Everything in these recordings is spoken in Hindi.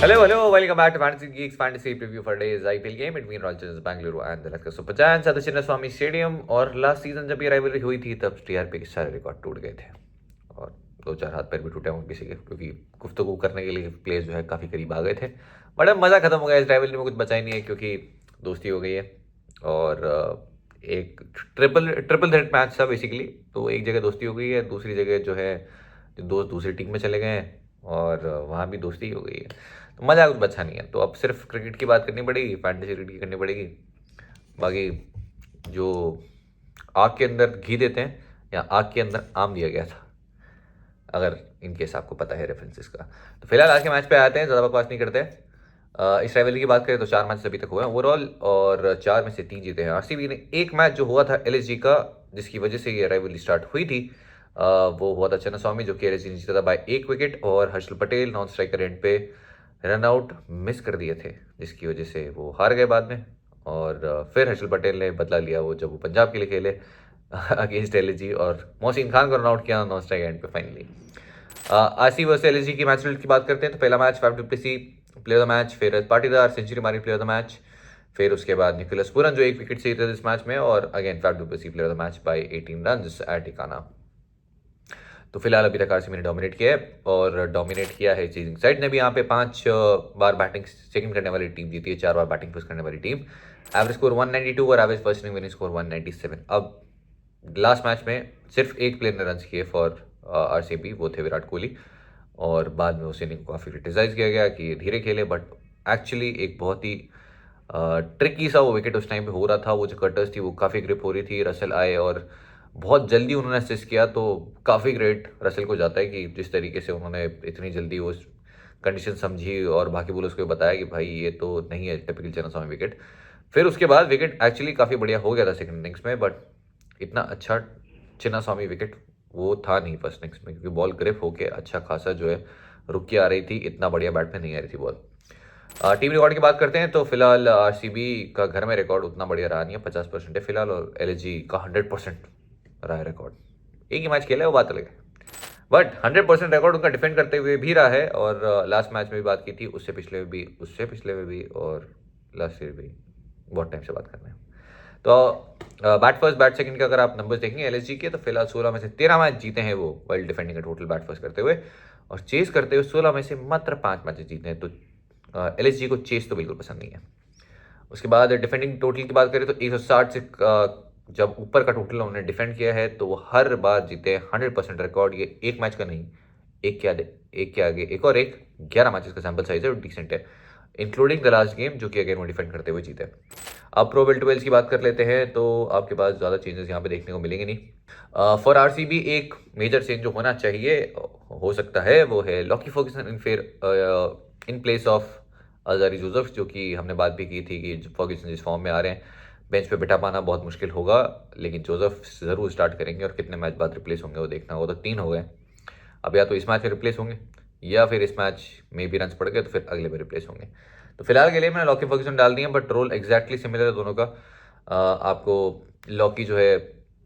Hello, welcome back to Fantasy Geeks Fantasy Preview for today's IPL game between Royal Challengers Bangalore and the Lucknow Super Giants at the Chinnaswamy Stadium। और लास्ट सीजन जब ये राइवलरी हुई थी तब टीआरपी के सारे रिकॉर्ड टूट गए थे और दो चार हाथ पैर भी टूटे होंगे किसी के, क्योंकि गुफ्तगू करने के लिए प्लेयर्स जो है काफ़ी करीब आ गए थे। बट अब मज़ा खत्म हो गया, इस राइवलरी में कुछ बचा ही नहीं है क्योंकि दोस्ती हो गई है और एक ट्रिपल थ्रेट मैच था बेसिकली। तो एक जगह दोस्ती हो गई है, दूसरी जगह जो है दोस्त दूसरी टीम में चले गए हैं और वहाँ भी दोस्ती हो गई है। तो मज़ा कुछ बचा नहीं है। तो अब सिर्फ क्रिकेट की बात करनी पड़ेगी, फैंटेसी क्रिकेट की करनी पड़ेगी। बाकी जो आग के अंदर घी देते हैं या आग के अंदर आम दिया गया था, अगर इनकेस आपको पता है रेफरेंसेस का। तो फिलहाल आज के मैच पे आते हैं, ज़्यादा बकवास नहीं करते। इस राइवलरी की बात करें तो 4 मैच अभी तक हुए हैं ओवरऑल और 4 में से 3 जीते हैं आरसीबी ने। एक मैच जो हुआ था एलएसजी का, जिसकी वजह से ये राइवलरी स्टार्ट हुई थी, वो हुआ था चिन्नास्वामी, जो कि एलएसजी ने जीता था बाय 1 विकेट और Harshal Patel non striker end पे रन आउट मिस कर दिए थे, जिसकी वजह से वो हार गए बाद में। और फिर हर्षल पटेल ने बदला लिया वो जब वो पंजाब के लिए खेले अगेंस्ट एलएसजी और मोहसिन खान को रन आउट किया नॉन स्ट्राइक एंड पे फाइनली। आरसीबी वर्सेस एलएसजी की मैच रिजल्ट की बात करते हैं तो पहला match Faf du Plessis player of the match, फिर पाटीदार सेंचुरी मारी प्लेयर ऑफ द मैच, फिर उसके बाद निकोलस पूरन जो 1 विकेट से जीते इस मैच में, और again Faf du Plessis player of the match by 18 runs at टिकाना। तो फिलहाल अभी तक आरसीबी ने डोमिनेट किया है और डोमिनेट किया है चेजिंग साइड ने भी। यहाँ पे 5 बार बैटिंग सेकंड करने वाली टीम जीती है, 4 बार बैटिंग फर्स्ट करने वाली टीम। एवरेज स्कोर 192 और average first inning winning score 197। अब लास्ट मैच में सिर्फ एक प्लेयर ने रन किए फॉर आरसीबी, वो थे विराट कोहली। और बाद में उस इनिंग को काफ़ी क्रिटिसाइज किया गया कि धीरे खेले, बट एक्चुअली एक बहुत ही ट्रिकी सा वो विकेट उस टाइम पे हो रहा था। वो जो कटर्स थी वो काफ़ी ग्रिप हो रही थी, रसल आए और बहुत जल्दी उन्होंने असिस्ट किया। तो काफ़ी ग्रेट रसल को जाता है कि जिस तरीके से उन्होंने इतनी जल्दी वो कंडीशन समझी और बाकी बोलर्स को बताया कि भाई ये तो नहीं है टिपिकल चिन्नास्वामी विकेट। फिर उसके बाद विकेट एक्चुअली काफ़ी बढ़िया हो गया था सेकंड इनिंग्स में, बट इतना अच्छा चिन्नास्वामी विकेट वो था नहीं फर्स्ट इनिंग्स में, क्योंकि बॉल ग्रिप होके अच्छा खासा जो है रुक के आ रही थी, इतना बढ़िया बैट में नहीं आ रही थी बॉल। टीम रिकॉर्ड की बात करते हैं तो फिलहाल आरसीबी का घर में रिकॉर्ड उतना बढ़िया रहा नहीं है, 50% है फिलहाल, और एलएसजी का 100% रहा है रिकॉर्ड। एक ही मैच खेला है वो बात अलग है, बट 100% रिकॉर्ड उनका डिफेंड करते हुए भी रहा है। और लास्ट मैच में भी बात की थी, उससे पिछले में भी और लास्ट ईयर भी, बहुत टाइम से बात कर रहे हैं। तो बैट फर्स्ट बैट सेकंड के अगर आप नंबर्स देखेंगे एलएसजी के, तो फिलहाल 16 में से 13 मैच जीते हैं वो वर्ल्ड डिफेंडिंग का टोटल बैट फर्स्ट करते हुए, और चेस करते हुए 16 में से मात्र 5 मैचेस जीते हैं। तो एलएसजी को चेस तो बिल्कुल पसंद नहीं है। उसके बाद डिफेंडिंग टोटल की बात करें तो 160 से जब ऊपर का टोटल उन्होंने डिफेंड किया है तो वो हर बार जीते 100% रिकॉर्ड। ये एक मैच का नहीं, एक के आगे एक और एक 11 मैचेस का सैंपल साइज है और डिसेंट है, इंक्लूडिंग द लास्ट गेम जो कि अगेन वो डिफेंड करते हुए जीते। अब प्रो बेल्ट वेल्स की बात कर लेते हैं तो आपके पास ज़्यादा चेंजेस यहाँ पे देखने को मिलेंगे नहीं। फॉर आरसीबी एक मेजर चेंज जो होना चाहिए हो सकता है वो है Lockie Ferguson in place of Alzarri Joseph, जो कि हमने बात भी की थी कि फर्ग्यूसन जिस फॉर्म में आ रहे हैं बेंच पे बिठा पाना बहुत मुश्किल होगा, लेकिन जोसेफ ज़रूर स्टार्ट करेंगे। और कितने मैच बाद रिप्लेस होंगे वो देखना होगा। तो 3 हो गए, अब या तो इस मैच में रिप्लेस होंगे या फिर इस मैच में भी रन पड़ गए तो फिर अगले में रिप्लेस होंगे। तो फिलहाल के लिए मैंने लॉकी फर्ग्यूसन डाल दिया, बट रोल एग्जैक्टली सिमिलर है दोनों का। आपको लॉकी जो है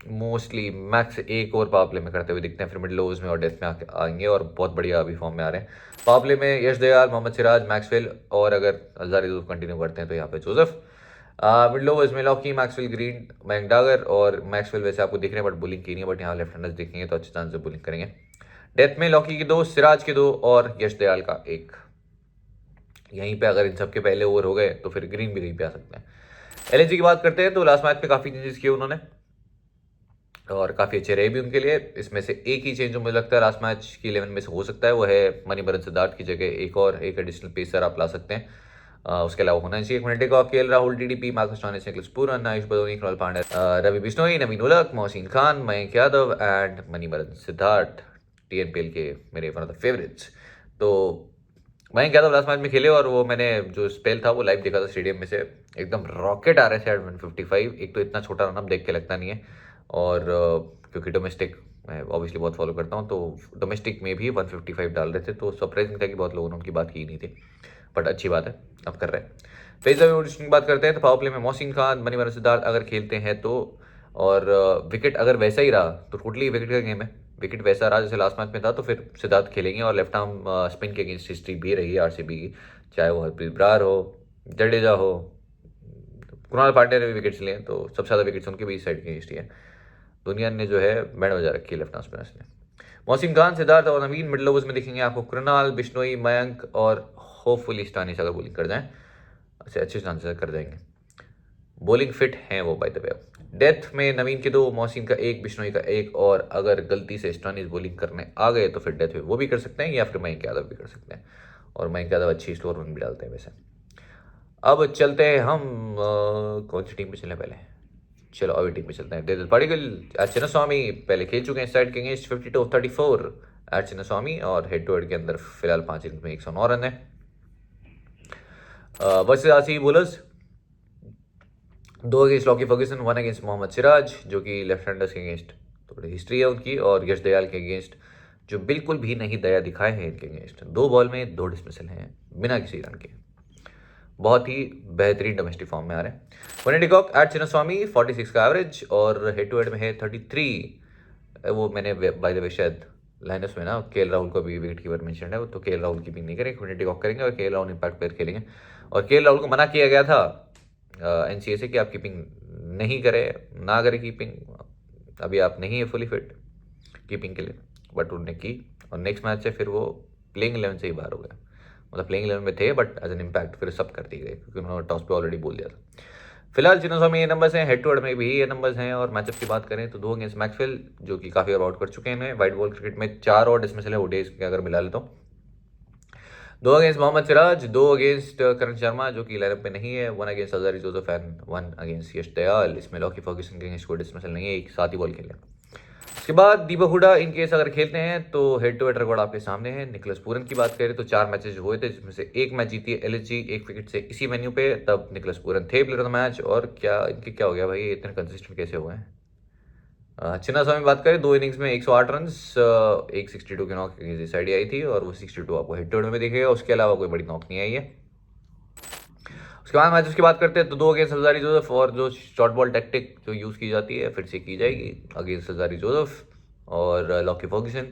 मोस्टली मैक्स एक और पावर प्ले में करते हुए दिखते हैं, फिर मिडिल ओवर्स में और डेथ में आएंगे और बहुत बढ़िया अभी फॉर्म में आ रहे हैं। पावर प्ले में यश दयाल, मोहम्मद सिराज, मैक्सवेल, और अगर अज़ारी जोसेफ कंटिन्यू करते हैं तो यहाँ पे जोसेफ। मिडिल ओवर्स में Lockie, Maxwell, Green, Mayank Dagar, और मैक्सवेल वैसे आपको दिख रहे हैं बट बुलिंग की नहीं है, बट यहाँ लेफ्ट हैंडर्स दिखेंगे तो अच्छे चांस से बुलिंग करेंगे। डेथ में लॉकी के 2, सिराज के 2 और यश दयाल का 1। यहीं पे अगर इन सब के पहले ओवर हो गए तो फिर ग्रीन भी यहीं पे आ सकते हैं। एलएसजी की बात करते हैं तो लास्ट मैच में काफ़ी चेंजेस किए उन्होंने और काफ़ी अच्छे रहे भी उनके लिए। इसमें से एक ही चेंज जो मुझे लगता है लास्ट मैच की 11 में से हो सकता है वो है मणिभरन सिद्धार्थ की जगह एक एडिशनल पेसर आप ला सकते हैं। उसके अलावा होना चाहिए क्विंटे का KL Rahul, TDP, Marcus Stoinis, Nicholas Pooran, Ayush Badoni, Krunal Pandya, Ravi Bishnoi, Naveen ul Haq, Mohsin Khan, Mayank Yadav and Manimaran Siddharth, TNPL के मेरे वन ऑफ द फेवरेट्स। तो मयंक यादव लास्ट मैच में खेले और वो मैंने जो स्पेल था वो लाइव देखा था स्टेडियम में से, एकदम रॉकेट आ रहे थे एट 155। एक तो इतना छोटा रनअप देख के लगता नहीं है, और क्योंकि डोमेस्टिक मैं ऑब्वियसली बहुत फॉलो करता हूँ तो डोमेस्टिक में भी 155 डाल रहे थे, तो सरप्राइजिंग था कि बहुत लोगों ने उनकी बात की नहीं थी, बट अच्छी बात है अब कर रहे हैं। पेस एवोल्यूशन की बात करते हैं तो पावर प्ले में मोहसिन खान, मणिभरन सिद्धार्थ अगर खेलते हैं तो, और विकेट अगर वैसा ही रहा तो टोटली विकेट का गेम है। विकेट वैसा रहा जैसे लास्ट मैच में था तो फिर सिद्धार्थ खेलेंगे, और लेफ्ट आर्म स्पिन के अगेंस्ट हिस्ट्री भी रही है आरसीबी की, चाहे वो हरप्रीत बरार हो, जडेजा हो, कृणाल पांड्या ने भी विकेट्स लिए तो सबसे ज़्यादा विकेट्स उनके भी साइड के अगेंस्ट ही है। दुनिया ने जो है बैंड बजा रखी है लेफ्ट आर्म स्पिनर्स ने। मोहसिन खान, सिद्धार्थ और नवीन मिडल ओवर्स में दिखेंगे आपको कृणाल, बिश्नोई, मयंक और होपफुली स्टानिस अगर बॉलिंग कर जाएं, अच्छे चांसेस कर जाएंगे। बॉलिंग फिट हैं वो बाय द वे। डेथ में नवीन के 2, मोहसिन का 1, बिश्नोई का 1, और अगर गलती से स्टानिस बॉलिंग करने आ गए तो फिर डेथ में वो भी कर सकते हैं या फिर मयंक यादव भी कर सकते हैं, और मयंक यादव अच्छी स्लोअर रन भी डालते हैं वैसे। अब चलते हैं हम कौन सी टीम पे चलें पहले? चलो अभी टीम पे चलते हैं। डेविड पाडिकल, एच चिन्नास्वामी पहले खेल चुके हैं साइड के अगेंस्ट 52-34 एच चिन्नास्वामी, और हेड टू हेड के अंदर फिलहाल 5 इनिंग्स में 109 रन है। Versus RCB bowlers, 2 against Lockie Ferguson, 1 against Mohammed Siraj जो कि लेफ्ट हैंडर्स के अगेंस्ट थोड़ी हिस्ट्री है उनकी, और यश दयाल के अगेंस्ट जो बिल्कुल भी नहीं दया दिखाए हैं इनके अगेंस्ट। 2 बॉल में 2 डिसमिसल हैं बिना किसी रन के। बहुत ही बेहतरीन डोमेस्टिक फॉर्म में आ रहे हैं। वनी डिकॉक, एट चिन्नास्वामी 46 का एवरेज, और हेड टू हेड में है 33। वो मैंने बाय द वे शायद लाइनस में ना के राहुल को भी विकेट कीपर मेंशन है, तो के राहुल कीपिंग नहीं करेंगे, वनी डिकॉक करेंगे, और के राहुल इंपैक्ट प्लेयर खेलेंगे। और के राहुल को मना किया गया था एनसीए से कि आप कीपिंग नहीं करें, ना करें कीपिंग, अभी आप नहीं है फुली फिट कीपिंग के लिए, बट उन्होंने की, और नेक्स्ट मैच से फिर वो प्लेइंग 11 से ही बाहर हो गया। मतलब प्लेइंग 11 में थे बट एज एन इम्पैक्ट फिर सब कर दिए गए क्योंकि उन्होंने टॉस पे ऑलरेडी बोल दिया था। फिलहाल चिन्नास्वामी ये नंबर्स हैं, हेड टू हेड में भी ये नंबर्स हैं, और मैचअप की बात करें तो 2 अगेंस्ट मैक्सवेल जो कि काफ़ी आउट कर चुके हैं वाइट बॉल क्रिकेट में, 4 और डिसमिसल है ओडीआई के अगर मिला ले तो। 2 अगेंस्ट मोहम्मद सिराज, 2 अगेंस्ट करण शर्मा जो कि लाइनअप में नहीं है, 1 against Alzarri Joseph and 1 against Yash Dayal. इसमें लॉकी फर्ग्यूसन के अगेंस्ट कोई डिसमिसल नहीं है, एक साथ ही बॉल खेले। उसके बाद दीपक हुडा इन केस अगर खेलते हैं तो हेड टू हेड रिकॉर्ड आपके सामने है। निकोलस पूरन की बात करें तो 4 मैचेस हुए थे जिसमें से 1 मैच जीती है एलएसजी 1 विकेट से इसी वेन्यू पे, तब निकोलस पूरन थे प्लेयर ऑफ द मैच। और क्या इनके क्या हो गया भाई, इतने कंसिस्टेंट कैसे हुए हैं? चिन्नास्वामी बात करें 2 इनिंग्स में 108 रन, एक 62 की नॉक साइड आई थी, और वो 62 आपको हेड टू हेड में दिखेगा, उसके अलावा कोई बड़ी नॉक नहीं आई है। उसके बाद मैचेस की बात करते हैं तो 2 अगेंस्ट हजारी जोसेफ, और जो शॉर्ट बॉल टैक्टिक जो यूज़ की जाती है फिर से की जाएगी अगेंस्ट हजारी जोसेफ और लॉकी फर्ग्यूसन।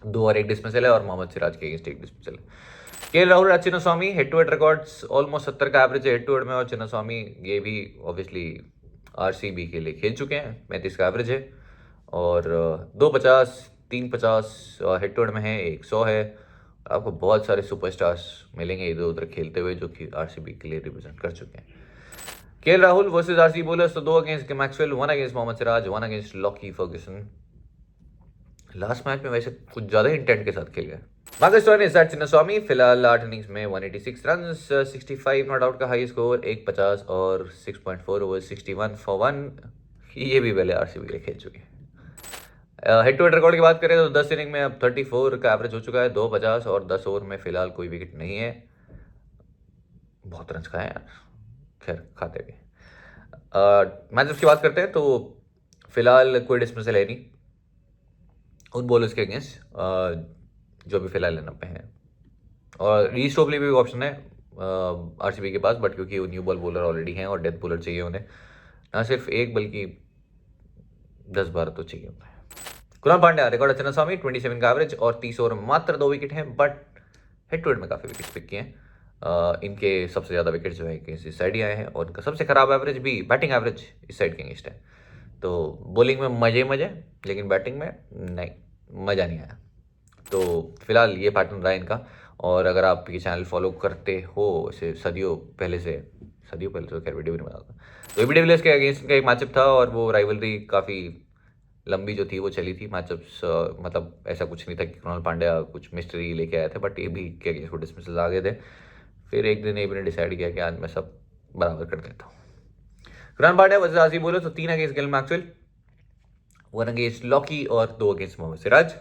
2 और 1 डिसमिसल है, और मोहम्मद सिराज के अगेंस्ट 1 डिसमिसल है। K Rahul, Chinnaswamy head to head records almost 70 का एवरेज है हेड टू हेड में, और चिन्नास्वामी ये भी ऑब्वियसली आरसीबी के लिए खेल चुके हैं, 35 का एवरेज है, और 250, 350 हेड टू हेड में है, 100 है। आपको बहुत सारे सुपरस्टार्स मिलेंगे इधर उधर खेलते हुए जो कि आरसीबी के लिए रिप्रेजेंट कर चुके हैं। के राहुल वर्सेस आरसीबी बोलर्स, तो 2 against Maxwell, 1 against Mohammed Siraj, 1 against Lockie Ferguson. Last match में वैसे कुछ ज़्यादा इंटेंट के साथ खेल गए। मार्कस स्टोइनिस एट चिन्नास्वामी, फिलहाल 8 इनिंग्स में 186 रन, 65 नॉट आउट का हाई स्कोर, 150 और 6.4 ओवर, 61 फॉर 1। ये भी पहले आरसीबी के लिए खेल चुके हैं। हेड टू हेड रिकॉर्ड की बात करें तो 10 इनिंग में अब 34 का एवरेज हो चुका है, 250 और 10 ओवर में फिलहाल कोई विकेट नहीं है। बहुत रन खाए यार, खैर खाते भी। मैचेस की बात करते हैं तो फिलहाल कोई डिसमिसल है नहीं उन बॉलर्स के अगेंस्ट जो भी फिलहाल लाइनअप पे हैं, और रीस्टोप लिए भी ऑप्शन है आरसीबी के पास, बट क्योंकि वो न्यू बॉल बॉलर ऑलरेडी हैं और डेथ बॉलर चाहिए उन्हें, ना सिर्फ एक बल्कि 10-12 तो चाहिए होता है। कृणाल पांड्या रिकॉर्ड चिन्नास्वामी 27 का एवरेज और 30 ओवर में मात्र 2 विकेट हैं, बट हेड टू हेड में काफ़ी विकेट पिक किए हैं। इनके सबसे ज़्यादा विकेट जो है इस साइड ही आए हैं, और इनका सबसे खराब एवरेज भी बैटिंग एवरेज इस साइड के अगेंस्ट है। तो बॉलिंग में मजे, लेकिन बैटिंग में नहीं, मज़ा नहीं आया। तो फिलहाल ये पैटर्न रहा इनका, और अगर आप ये चैनल फॉलो करते हो इसे सदियों पहले तो खैर वीडियो भी नहीं बनाता, तो एबी डिविलियर्स के अगेंस्ट का एक मैचअप था, और वो राइवलरी काफ़ी लंबी जो थी वो चली थी। मैचअप्स मतलब ऐसा कुछ नहीं था कि कृणाल पांड्या कुछ मिस्ट्री लेके आए थे, बट एबी के अगेंस्ट वो डिसमिसल आ गए थे। फिर एक दिन एबी ने डिसाइड किया कि आज मैं सब बराबर कर देता हूँ। Krunal Pandya versus RCB bowlers तो 3 against Gill Maxwell, 1 against Lockie और 2 अगेंस्ट मोहम्मद सिराज।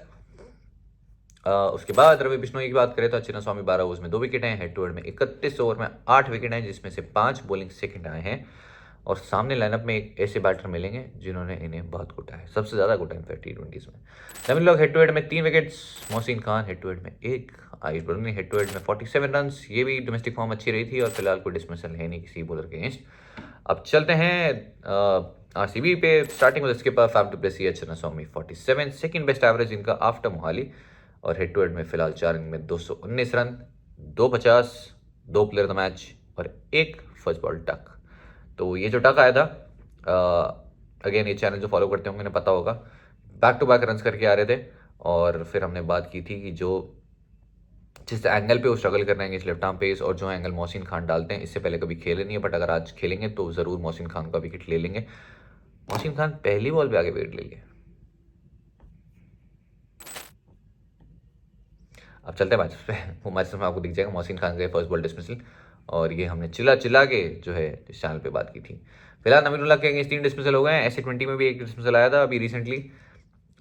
उसके बाद रवि बिश्नोई की बात करें तो चिन्नास्वामी 12 ओवर्स में 2 विकेट हैं, हेड टू हेड में 31 ओवर में 8 विकेट हैं, जिसमें से 5 बॉलिंग सेकंड आए हैं, और सामने लाइनअप में एक ऐसे बैटर मिलेंगे जिन्होंने इन्हें बहुत कुटा है, सबसे ज़्यादा कुटा है इनफैक्ट T20s में। नवीन लोग हेड टू हेड में 3 wickets, Mohsin Khan head to head में 1, Ayush Badoni head to head में 47 रन। ये भी डोमेस्टिक फॉर्म अच्छी रही थी, और फिलहाल कोई डिसमिसल है नहीं किसी बॉलर के अगेंस्ट। अब चलते हैं आरसीबी पे, स्टार्टिंग में skipper Faf du Plessis Chinnaswamy 47, second best average इनका आफ्टर मोहाली, और हेड टू हेड में फिलहाल 4 इनिंग में 219 रन, 250, 2 प्लेयर द मैच और एक फर्स्ट बॉल टक। तो ये जो टक आया था, अगेन ये चैनल जो फॉलो करते होंगे उन्हें पता होगा, बैक टू बैक रन्स करके आ रहे थे। और फिर हमने बात की थी कि जो जिस एंगल पे वो स्ट्रगल कर रहे हैं लेफ्ट आर्म पेस, और जो एंगल मोहसिन खान डालते हैं, इससे पहले कभी खेले नहीं है, बट अगर आज खेलेंगे तो ज़रूर मोहसिन खान का विकेट ले लेंगे। मोहसिन खान पहली बॉल पे आगे विकेट ले लिए। अब चलते हैं मैच पे। वो मैच में आपको दिख जाएगा मोहसिन खान का फर्स्ट बॉल डिसमिसल, और ये हमने चिल्ला चिल्ला के जो है इस चैनल पे बात की थी। फिलहाल नवीनुल्लाह के अगेंस्ट 3 डिसमिसल हो गए हैं। ऐसे 20 में भी एक डिसमिसल आया था अभी रिसेंटली।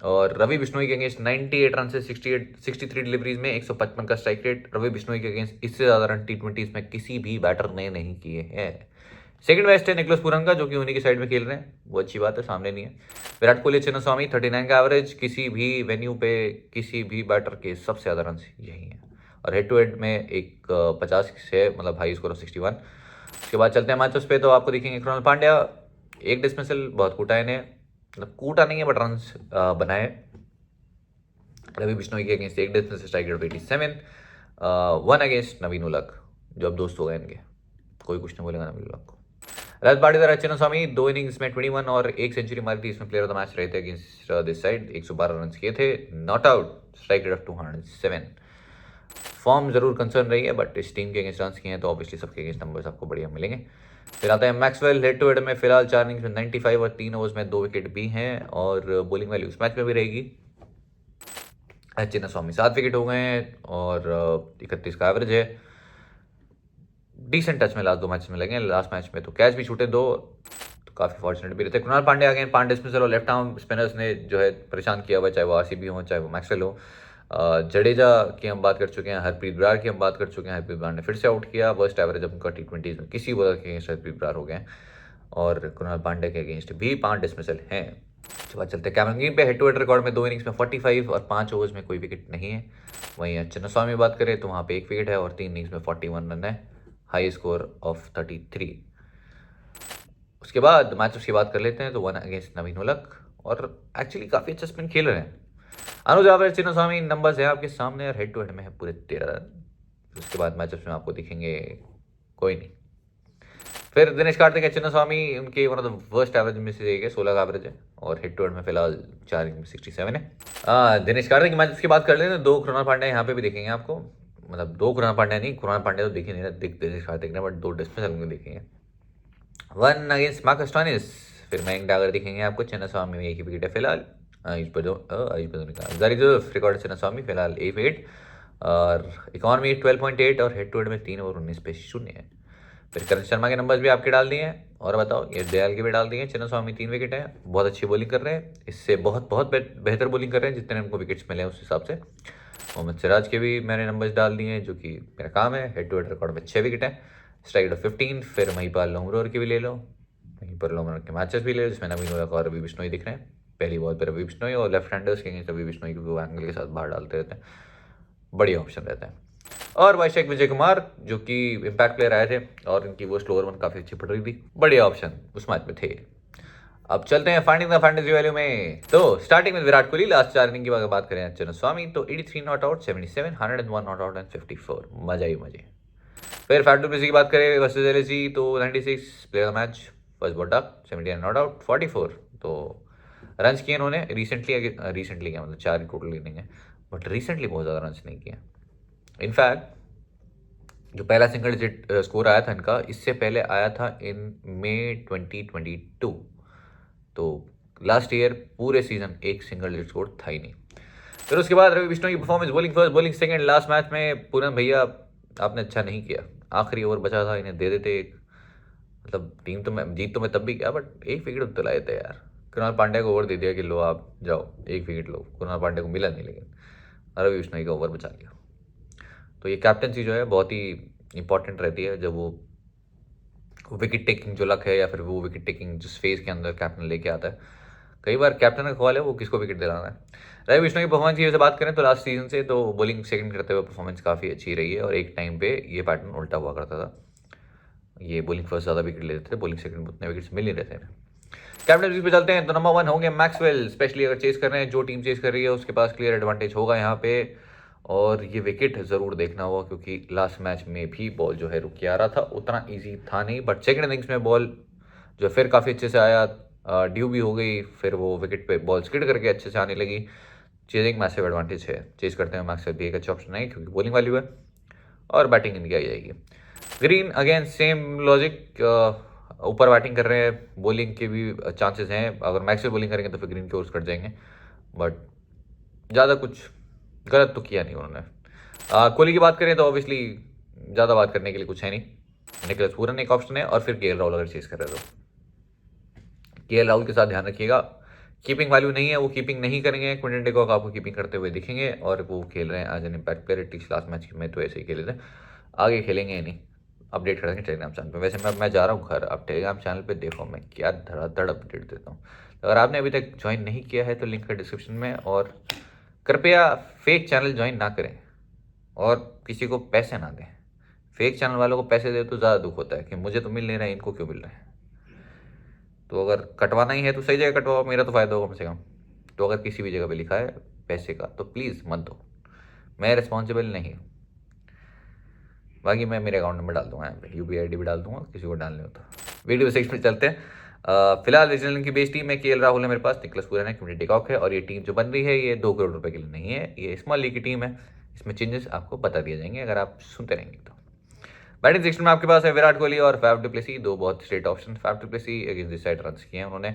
और रवि बिश्नोई के अगेंस्ट 98 रन से 63 डिलीवरीज में 155 का स्ट्राइक रेट। रवि बिश्नोई के अगेंस्ट इससे ज़्यादा रन T20s में किसी भी बैटर ने नहीं किए हैं। सेकंड बेस्ट है निकोलस पूरन का, जो कि उन्हीं की साइड में खेल रहे हैं, वो अच्छी बात है, सामने नहीं है। विराट कोहली, चिन्नस्वामी 39 का एवरेज, किसी भी वेन्यू पे किसी भी बैटर के सबसे ज़्यादा रन यही है। और हेड टू हेड में एक 50 से मतलब हाई स्कोर ऑफ 61। उसके बाद चलते हैं मैचेस पे, तो आपको देखेंगे कृणाल पांड्या एक डिसमिसल, बहुत कूटा इन्हें, मतलब कूटा नहीं है बट रन बनाए। रवि बिश्नोई के अगेंस्ट एक डिसमिसल, स्ट्राइक रेट 87, 1 अगेंस्ट नवीन उलक, जो अब दोस्त हो गए इनके, कोई कुछ नहीं बोलेगा नवीन उलक को। रजत पाटीदार, चिन्नस्वामी 2 इनिंग्स में 21 और 1 सेंचुरी मारी थी, इसमें प्लेयर ऑफ द मैच रहे थे अगेंस्ट दिस साइड। 112 रन किए थे, not out, strike rate of 207। Form जरूर कंसर्न रही है, बट इस टीम के अगेंस्ट रन किए हैं तो ऑब्वियसली सबके अगेंस्ट नंबर्स आपको बढ़िया मिलेंगे। फिर आता है मैक्सवेल, हेड टू हेड में फिलहाल 4 इनिंग्स में 95 और 3 ओवर्स में 2 विकेट भी हैं, और बॉलिंग वैल्यू इस मैच में भी रहेगी। चिन्नस्वामी 7 विकेट हो गए हैं और 31 का एवरेज है। डिसेंट टच में लास्ट 2 मैच में लगे, लास्ट मैच में तो कैच भी छूटे 2, तो काफ़ी फॉर्चुनेट भी रहते। कृणाल पांड्या अगेन 5 डिसमिसल और लेफ्ट आर्म स्पिनर्स ने जो है परेशान किया हुआ, चाहे वो आरसीबी हो चाहे वो मैक्सवेल हो। जडेजा की हम बात कर चुके हैं, हरप्रीत बरार की हम बात कर चुके हैं। हरप्रीत बरार ने फिर से आउट किया, वर्स्ट एवरेज उनका T20s में किसी बॉलर के अगेंस्ट हरप्रीत बरार हो गए। और कृणाल पांड्या के अगेंस्ट भी 5 डिसमिसल हैं। उसके बाद चलते हैं कैमरन ग्रीन पे, हेड टू हेड रिकॉर्ड में 2 इनिंग्स में 45 और 5 ओवर्स में कोई विकेट नहीं है। वहीं चिन्नस्वामी बात करें तो वहाँ पे 1 विकेट है और 3 इनिंग्स में 41 रन है, हाई स्कोर ऑफ 33। उसके बाद मैचेस की बात कर लेते हैं, तो 1 अगेंस्ट नवीन उलक, और एक्चुअली काफ़ी अच्छा स्पिन खेल रहे हैं। अनुज आवर, चिन्नस्वामी नंबर्स है आपके सामने, और हेड टू हेड में है पूरे 13 रन। उसके बाद मैचेस में आपको दिखेंगे कोई नहीं। फिर दिनेश कार्तिक है, चिन्नस्वामी उनके one of the worst average में से एक है, 16 का एवरेज है, और हेड टू हेड में फिलहाल 4 इनिंग में 67 है। दिनेश कार्तिक की मैचेस की बात कर लेते हैं, 2 कृणाल पांड्या यहाँ पे भी देखेंगे आपको, मतलब 2 कृणाल पांड्या नहीं, कृणाल पांड्या तो दिखे नहीं ना, दिनेश कार्तिक ने, बट 2 डिसमिसल देखेंगे। 1 अगेंस्ट मार्कस स्टोइनिस, फिर मयंक डागर दिखेंगे आपको, चिन्नस्वामी में एक ही विकेट है फिलहाल। रिकॉर्ड चिन्नस्वामी फिलहाल 1 विकेट, और इकॉनमी 12.8 और हेड टू हेड में 3 ओवर 19 पे 0 है। फिर करण शर्मा के नंबर्स भी आपके डाल दिए हैं, और बताओ ये दयाल के भी डाल दिए हैं। चिन्नस्वामी 3 विकेट है, बहुत अच्छी बॉलिंग कर रहे हैं, इससे बहुत बहुत बेहतर बॉलिंग कर रहे हैं जितने उनको विकेट्स मिले हैं उस हिसाब से। मोहम्मद सिराज के भी मैंने नंबर्स डाल दिए हैं, जो कि मेरा काम है। हेड टू हेड रिकॉर्ड में 6 विकेट है, स्ट्राइक रेट 15। फिर महिपाल लोमरोर के भी ले लो, महिपाल लोमरोर के मैचेस भी ले लो, जिसमें नवीन उलक और रवि बिश्नोई दिख रहे हैं। पहली बॉल पर रवि बिश्नोई, और लेफ्ट हैंडर्स के अगेंस्ट रवि बिश्नोई, क्योंकि वो एंगल के साथ बाहर डालते रहते हैं, बढ़िया ऑप्शन रहता है। और वाइशेक विजय कुमार, जो कि इम्पैक्ट प्लेयर आए थे, और इनकी वो स्लोअर वन काफ़ी अच्छी पड़ रही थी, बढ़िया ऑप्शन उस मैच में थे। अब चलते हैं फाइंडिंग द फैंटेसी वैल्यू में, तो स्टार्टिंग में विराट कोहली, लास्ट 4 इनिंग की अगर बात करें चिन्नस्वामी, तो 83 not out, 77, 101 not out and 54, मजा ही मजे। फिर फैट टू की बात करें वर्सेस एलएसजी, तो 96 player match, first ball duck, 79 not out, 44 तो रन किए इन्होंने। रिसेंटली क्या मतलब 4 टोटल इनिंग है, बट रिसेंटली बहुत ज़्यादा रन नहीं किए। इनफैक्ट जो पहला सिंगल डिजिट स्कोर आया था इनका, इससे पहले आया था इन मई 2022, तो लास्ट ईयर पूरे सीजन एक सिंगल डिजिट स्कोर था ही नहीं। फिर उसके बाद रवि बिश्नोई की performance, bowling first, bowling second. Last match में पूरन भैया आपने अच्छा नहीं किया, आखिरी ओवर बचा था, इन्हें दे देते एक, मतलब टीम तो मैं जीत तो मैं तब भी किया, बट 1 विकेट दिलाए थे यार। कृणाल पांड्या को ओवर दे दिया कि लो आप जाओ 1 विकेट लो, कृणाल पांड्या को मिला नहीं, लेकिन रवि बिश्नोई का ओवर बचा लिया। तो ये कैप्टनसी जो है बहुत ही इंपॉर्टेंट रहती है, जब वो विकेट टेकिंग जो लक है, या फिर वो विकेट टेकिंग जिस फेज के अंदर कैप्टन लेके आता है। कई बार कैप्टन का कॉल है वो किसको विकेट दिलाना है। रवि बिश्नोई की परफॉर्मेंस की वजह से बात करें तो लास्ट सीजन से तो बॉलिंग सेकंड करते हुए परफॉर्मेंस काफ़ी अच्छी रही है, और एक टाइम पे ये पैटर्न उल्टा हुआ करता था, ये बॉलिंग फर्स्ट ज़्यादा विकेट लेते थे, बॉलिंग सेकंड उतने विकेट्स मिल नहीं रहते थे। कैप्टन पे चलते हैं, तो नंबर 1 होंगे मैक्सवेल, स्पेशली अगर चेस कर रहे हैं, जो टीम चेस कर रही है उसके पास क्लियर एडवांटेज होगा यहाँ पे। और ये विकेट ज़रूर देखना हुआ क्योंकि लास्ट मैच में भी बॉल जो है रुक के आ रहा था, उतना ईजी था नहीं, बट सेकेंड इनिंग्स में बॉल जो फिर काफ़ी अच्छे से आया, ड्यू भी हो गई, फिर वो विकेट पे बॉल स्किड करके अच्छे से आने लगी। चेजिंग मैसिव एडवांटेज है, चेज करते हैं मैक्सवेल भी एक अच्छा ऑप्शन है क्योंकि बॉलिंग वैल्यू है और बैटिंग इनकी आ जाएगी। ग्रीन अगेन सेम लॉजिक, ऊपर बैटिंग कर रहे हैं, बॉलिंग के भी चांसेस हैं, अगर मैक्सवेल बॉलिंग करेंगे तो फिर ग्रीन के ओवर्स कट जाएंगे, बट ज़्यादा कुछ गलत तो किया नहीं उन्होंने। कोहली की बात करें तो ऑब्वियसली ज़्यादा बात करने के लिए कुछ है नहीं, निकलस पूरन एक ऑप्शन है और फिर केएल राहुल अगर चेज कर रहे तो केएल राहुल के साथ ध्यान रखिएगा, कीपिंग वैल्यू नहीं है, वो कीपिंग नहीं करेंगे, क्विंटन डिकॉक आपको कीपिंग करते हुए दिखेंगे और वो खेल रहे हैं as an impact player, at least last match में तो ऐसे ही खेले थे, आगे खेलेंगे या नहीं अपडेट करेंगे टेलीग्राम चैनल पे। वैसे मैं जा रहा हूँ घर, अब टेलीग्राम चैनल पे देखो मैं क्या धड़ाधड़ अपडेट देता हूँ। अगर आपने अभी तक ज्वाइन नहीं किया है तो लिंक है डिस्क्रिप्शन में, और कृपया फेक चैनल ज्वाइन ना करें और किसी को पैसे ना दें। फेक चैनल वालों को पैसे दे तो ज़्यादा दुख होता है कि मुझे तो मिल नहीं रहा है, इनको क्यों मिल रहा है। तो अगर कटवाना ही है तो सही जगह कटवाओ, मेरा तो फ़ायदा होगा कम से कम। तो अगर किसी भी जगह पे लिखा है पैसे का तो प्लीज़ मत दो, मैं रिस्पॉन्सिबल नहीं हूँ। बाकी मैं मेरे अकाउंट नंबर डाल दूंगा, यहाँ पे UPI ID भी डाल दूंगा, किसी को डालने हो तो। वीडियो 6 पे चलते हैं। फिलहाल न्यूजीलैंड की बेस टीम है, केएल राहुल है मेरे पास, निकलस पूरन है, क्विंटन डिकॉक है, और ये टीम जो बन रही है ये 2 करोड़ रुपए के लिए नहीं है, ये स्मॉल लीग की टीम है, इसमें चेंजेस आपको बता दिए जाएंगे अगर आप सुनते रहेंगे तो। बैटिंग सेक्शन में आपके पास है विराट कोहली और फैफ डु प्लेसी, दो बहुत straight option. Faf du Plessis against this side run किए हैं उन्होंने।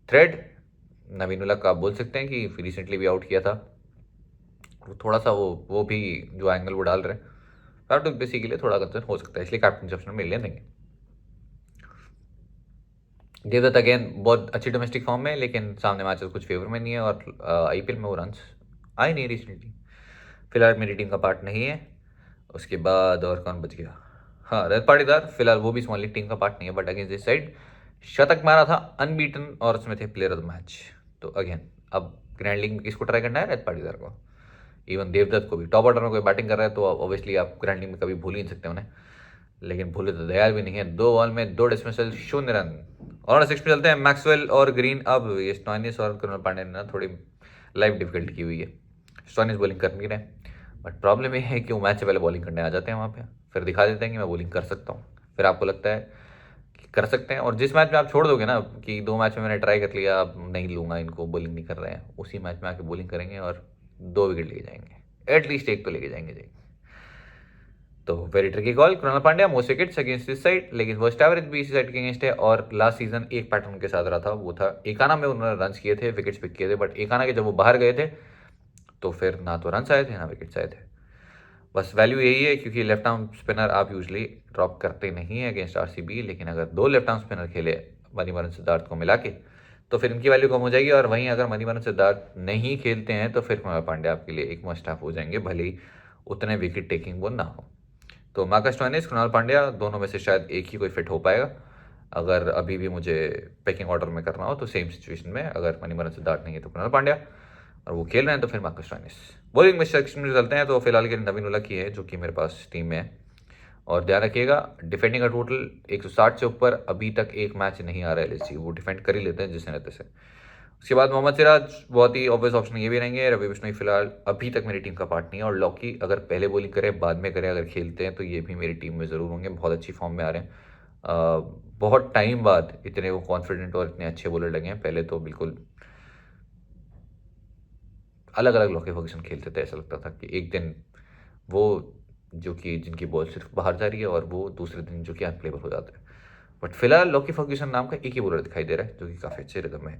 थ्रेड नवीन उल हक आप बोल सकते हैं कि रिसेंटली भी आउट किया था, वो थोड़ा सा वो भी जो एंगल वो डाल रहे हैं फैफ डु प्लेसी के लिए थोड़ा कंसर्न हो सकता है, इसलिए कैप्टन ऑप्शन में ले देंगे। देवदत्त अगेन बहुत अच्छी डोमेस्टिक फॉर्म में, लेकिन सामने मैचेस कुछ फेवर में नहीं है और IPL में वो रन आए नहीं रिसेंटली, फिलहाल मेरी टीम का पार्ट नहीं है। उसके बाद और कौन बच गया, हाँ रजत पाटीदार, फिलहाल वो भी स्मॉल लीग टीम का पार्ट नहीं है, बट अगेंस्ट दिस साइड शतक मारा था अनबीटन और उसमें थे प्लेयर ऑफ द मैच। तो अगेन अब ग्रैंड लीग में किसको ट्राई करना है, रजत पाटीदार को, इवन देवदत्त को भी। टॉप ऑर्डर में कोई बैटिंग कर रहा है तो ऑब्वियसली आप ग्रैंड लीग में कभी भूल ही नहीं सकते उन्हें, लेकिन भूले तो दयाल भी नहीं है। 2 बॉल में 2 डिसमिसल, 0 रन। और 6 पे चलते हैं, मैक्सवेल और ग्रीन। अब ये स्टोइनिस और कृणाल पांड्या ने ना थोड़ी लाइफ डिफिकल्ट की हुई है, स्टोइनिस बॉलिंग कर नहीं रहे, बट प्रॉब्लम ये है कि वो मैच से पहले बॉलिंग करने आ जाते हैं वहाँ पे, फिर दिखा देते हैं कि मैं बॉलिंग कर सकता हूँ, फिर आपको लगता है कि कर सकते हैं, और जिस मैच में आप छोड़ दोगे ना कि 2 मैच में मैंने ट्राई कर लिया, अब नहीं लूँगा इनको, बॉलिंग नहीं कर रहे हैं, उसी मैच में आके बॉलिंग करेंगे और 2 विकेट लेके जाएंगे, एटलीस्ट एक तो लेके जाएंगे। तो very tricky call. Krunal Pandya most wickets against this side, लेकिन वर्स्ट एवरेज भी इसी साइड के अगेंस्ट है, और लास्ट सीजन एक पैटर्न के साथ रहा था, वो था एकाना में उन्होंने रन किए थे, विकेट्स पिक किए थे, बट एकाना के जब वो बाहर गए थे तो फिर ना तो रन आए थे ना विकेट्स आए थे। बस वैल्यू यही है क्योंकि लेफ्ट आर्म स्पिनर आप यूजली ड्रॉप करते नहीं हैं अगेंस्ट RCB, लेकिन अगर 2 लेफ्ट आर्म स्पिनर खेले मणिवरन सिद्धार्थ को मिला के तो फिर इनकी वैल्यू कम हो जाएगी, और वहीं अगर मणिवरन सिद्धार्थ नहीं खेलते हैं तो फिर कृणाल पांड्या आपके लिए एक मस्ट हैव हो जाएंगे, भले ही उतने विकेट टेकिंग वो ना हो। तो मार्कस स्टोइनिस, कृणाल पांड्या, दोनों में से शायद एक ही कोई फिट हो पाएगा। अगर अभी भी मुझे पैकिंग ऑर्डर में करना हो तो सेम सिचुएशन में, अगर मणिवरन सिद्धार्थ नहीं है तो कृणाल पांड्या, और वो खेल रहे हैं तो फिर मार्कस स्टोइनिस। बॉलिंग में सेक्शन में चलते हैं, तो फिलहाल के नवीन उल हक ही है जो कि मेरे पास टीम में है, और ध्यान रखिएगा डिफेंडिंग का टोटल 160 से ऊपर अभी तक एक मैच नहीं आ रहा है LSG, वो डिफेंड कर ही लेते हैं जिससे रहते से। उसके बाद मोहम्मद सिराज बहुत ही ऑब्वियस ऑप्शन ये भी रहेंगे। रवि बिश्नोई फिलहाल अभी तक मेरी टीम का पार्ट नहीं है, और लॉकी अगर पहले बॉलिंग करें बाद में करें अगर खेलते हैं तो ये भी मेरी टीम में ज़रूर होंगे, बहुत अच्छी फॉर्म में आ रहे हैं। बहुत टाइम बाद इतने वो कॉन्फिडेंट और इतने अच्छे बॉलर लगे हैं, पहले तो बिल्कुल अलग अलग लॉकी फर्ग्यूसन खेलते थे, ऐसा लगता था कि एक दिन वो जो कि जिनकी बॉल सिर्फ बाहर जा रही है और वो दूसरे दिन जो कि अनप्लेबल हो जाते हैं, बट फिलहाल लॉकी फर्ग्यूसन नाम का एक ही बॉलर दिखाई दे रहा है जो कि काफ़ी अच्छे रिदम में है।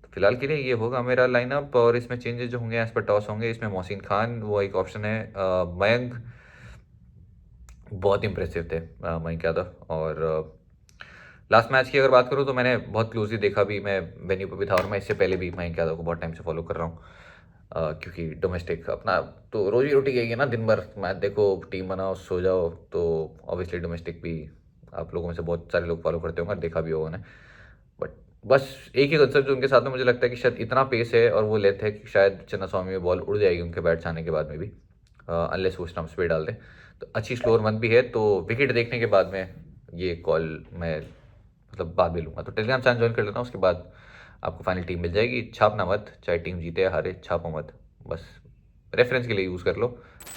तो फिलहाल के लिए ये होगा मेरा लाइनअप, और इसमें चेंजेस जो होंगे एज पर टॉस होंगे। इसमें मोहसिन खान वो एक ऑप्शन है, मयंक बहुत इंप्रेसिव थे, मयंक यादव, और लास्ट मैच की अगर बात करूँ तो मैंने बहुत क्लोजली देखा भी, मैं वेन्यू पर भी था, और मैं इससे पहले भी मयंक यादव को बहुत टाइम से फॉलो कर रहा हूँ, क्योंकि डोमेस्टिक अपना तो रोजी रोटी यही है ना, दिन भर मैच देखो, टीम बनाओ, सो जाओ, तो ऑब्वियसली डोमेस्टिक भी आप लोगों में से बहुत सारे लोग फॉलो करते होंगे, देखा भी होगा उन्हें। बट बस एक ही कंसेप्ट जो उनके साथ में मुझे लगता है कि शायद इतना पेस है और वो लेते हैं कि शायद चिन्नास्वामी में बॉल उड़ जाएगी उनके बैट से आने के बाद में भी, अनलेस वो स्टम्प्स पे डाल दें, तो अच्छी स्लोअर मंथ भी है, तो विकेट देखने के बाद में ये कॉल मैं मतलब बाद में लूँगा। तो टेलीग्राम चैनल ज्वाइन कर लेता हूँ, उसके बाद आपको फाइनल टीम मिल जाएगी। छापना मत, चाहे टीम जीते या हारे, छापो मत, बस रेफरेंस के लिए यूज़ कर लो,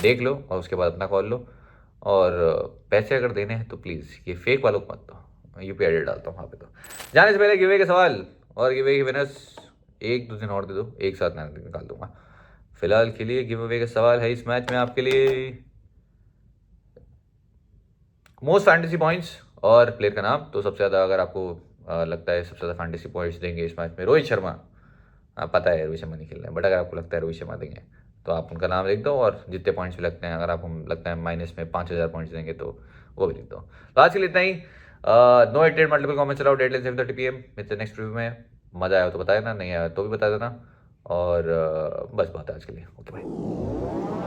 देख लो और उसके बाद अपना कॉल लो। और पैसे अगर देने हैं तो प्लीज़ ये फेक वालों को मत दो, यूपीआई आईडी डालता हूँ वहाँ पे। तो जाने से पहले गिवे के सवाल और गिवे के विनर्स 1-2 दिन और दे दो, एक साथ मैं निकाल दूंगा। फिलहाल के लिए गिव अवे का सवाल है इस मैच में आपके लिए मोस्ट फैंटेसी पॉइंट्स और प्लेयर का नाम। तो सबसे ज़्यादा अगर आपको लगता है सबसे ज़्यादा फैंटेसी पॉइंट्स देंगे इस मैच में रोहित शर्मा, पता है रोहित शर्मा नहीं खेल रहे हैं, बट अगर आपको लगता है रोहित शर्मा देंगे तो आप उनका नाम लिख दो, और जितने पॉइंट्स भी लगते हैं, अगर आपको लगता है माइनस में 5,000 पॉइंट्स देंगे तो वो भी लिख दो। तो आज के लिए इतना ही। No edited multiple comments allowed, deadline 7:30 PM। मिलते नेक्स्ट रिव्यू में। मज़ा आया हो तो बता देना, नहीं आया तो भी बता देना। और बस बात है आज के लिए। Okay bye.